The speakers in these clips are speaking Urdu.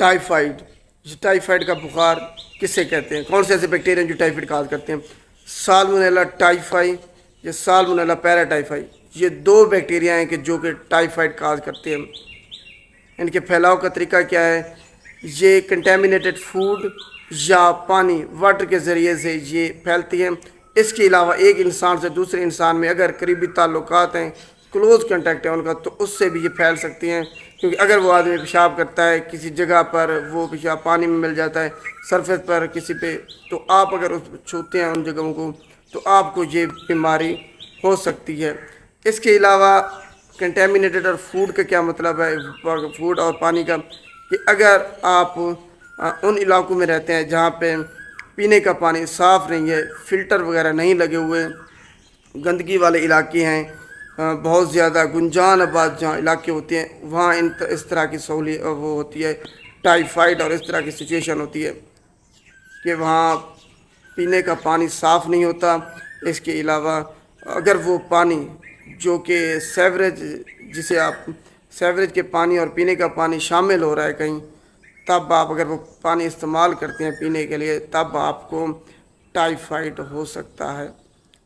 ٹائیفائڈ، ٹائیفائڈ کا بخار کسے کہتے ہیں؟ کون سے ایسے بیکٹیریا جو ٹائیفائڈ کاز کرتے ہیں؟ سالمونیلا ٹائیفائی یا سالمونیلا پیراٹائیفائی، یہ دو بیکٹیریا ہیں کہ جو کہ ٹائیفائڈ کاز کرتے ہیں۔ ان کے پھیلاؤ کا طریقہ کیا ہے؟ یہ کنٹامینیٹڈ فوڈ یا پانی، واٹر کے ذریعے سے یہ پھیلتی ہیں۔ اس کے علاوہ ایک انسان سے دوسرے انسان میں اگر قریبی تعلقات ہیں، کلوز کنٹیکٹ ہے ان کا، تو اس سے بھی یہ پھیل سکتی ہیں، کیونکہ اگر وہ آدمی پیشاب کرتا ہے کسی جگہ پر، وہ پیشاب پانی میں مل جاتا ہے سرفیس پر کسی پہ، تو آپ اگر چھوتے ہیں ان جگہوں کو تو آپ کو یہ بیماری ہو سکتی ہے۔ اس کے علاوہ کنٹامینیٹڈ اور فوڈ کا کیا مطلب ہے، فوڈ اور پانی کا، کہ اگر آپ ان علاقوں میں رہتے ہیں جہاں پہ پینے کا پانی صاف نہیں ہے، فلٹر وغیرہ نہیں لگے ہوئے، گندگی والے علاقے ہیں، بہت زیادہ گنجان آباد جہاں علاقے ہوتے ہیں، وہاں اس طرح کی سہولیت وہ ہوتی ہے، ٹائیفائڈ اور اس طرح کی سچویشن ہوتی ہے کہ وہاں پینے کا پانی صاف نہیں ہوتا۔ اس کے علاوہ اگر وہ پانی جو کہ سیوریج، جسے آپ سیوریج کے پانی اور پینے کا پانی شامل ہو رہا ہے کہیں، تب آپ اگر وہ پانی استعمال کرتے ہیں پینے کے لیے، تب آپ کو ٹائیفائڈ ہو سکتا ہے۔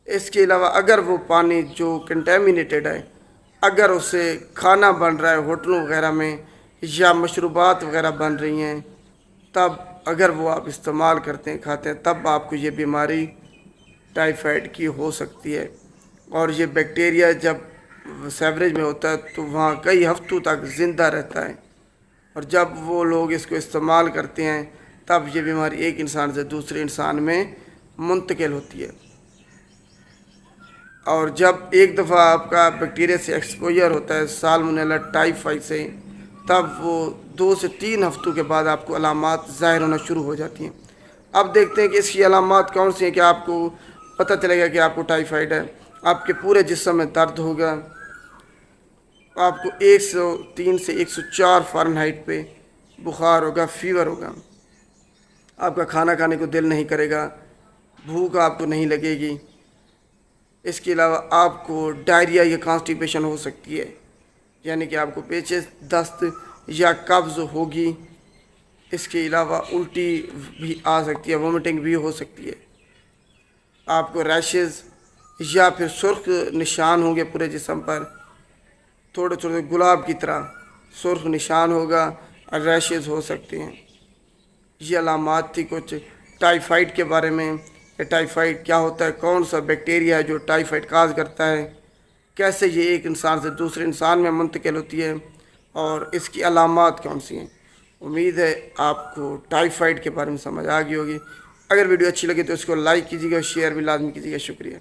اس کے علاوہ اگر وہ پانی جو کنٹامینیٹڈ ہے، اگر اسے کھانا بن رہا ہے ہوٹلوں وغیرہ میں یا مشروبات وغیرہ بن رہی ہیں، تب اگر وہ آپ استعمال کرتے ہیں کھاتے ہیں، تب آپ کو یہ بیماری ٹائیفائڈ کی ہو سکتی ہے۔ اور یہ بیکٹیریا جب سیوریج میں ہوتا ہے تو وہاں کئی ہفتوں تک زندہ رہتا ہے، اور جب وہ لوگ اس کو استعمال کرتے ہیں تب یہ بیماری ایک انسان سے دوسرے انسان میں منتقل ہوتی ہے۔ اور جب ایک دفعہ آپ کا بیکٹیریا سے ایکسپوجر ہوتا ہے سالمونیلا ٹائیفائی سے، تب وہ 2 سے 3 ہفتوں کے بعد آپ کو علامات ظاہر ہونا شروع ہو جاتی ہیں۔ اب دیکھتے ہیں کہ اس کی علامات کون سی ہیں کہ آپ کو پتہ چلے گا کہ آپ کو ٹائیفائڈ ہے۔ آپ کے پورے جسم میں درد ہوگا، آپ کو 103 سے 104 فارنہائٹ پہ بخار ہوگا، فیور ہوگا، آپ کا کھانا کھانے کو دل نہیں کرے گا، بھوک آپ کو نہیں لگے گی۔ اس کے علاوہ آپ کو ڈائریا یا کانسٹیپیشن ہو سکتی ہے، یعنی کہ آپ کو پیچھے دست یا قبض ہوگی۔ اس کے علاوہ الٹی بھی آ سکتی ہے، وومٹنگ بھی ہو سکتی ہے۔ آپ کو ریشز یا پھر سرخ نشان ہوں گے پورے جسم پر، تھوڑے تھوڑے گلاب کی طرح سرخ نشان ہوگا اور ریشز ہو سکتے ہیں۔ یہ علامات تھی کچھ ٹائیفائڈ کے بارے میں، کہ ٹائیفائڈ کیا ہوتا ہے، کون سا بیکٹیریا ہے جو ٹائیفائڈ کاز کرتا ہے، کیسے یہ ایک انسان سے دوسرے انسان میں منتقل ہوتی ہے، اور اس کی علامات کون سی ہیں۔ امید ہے آپ کو ٹائیفائڈ کے بارے میں سمجھ آ گئی ہوگی۔ اگر ویڈیو اچھی لگے تو اس کو لائک کیجیے گا، شیئر بھی لازمی کیجیے گا۔ شکریہ۔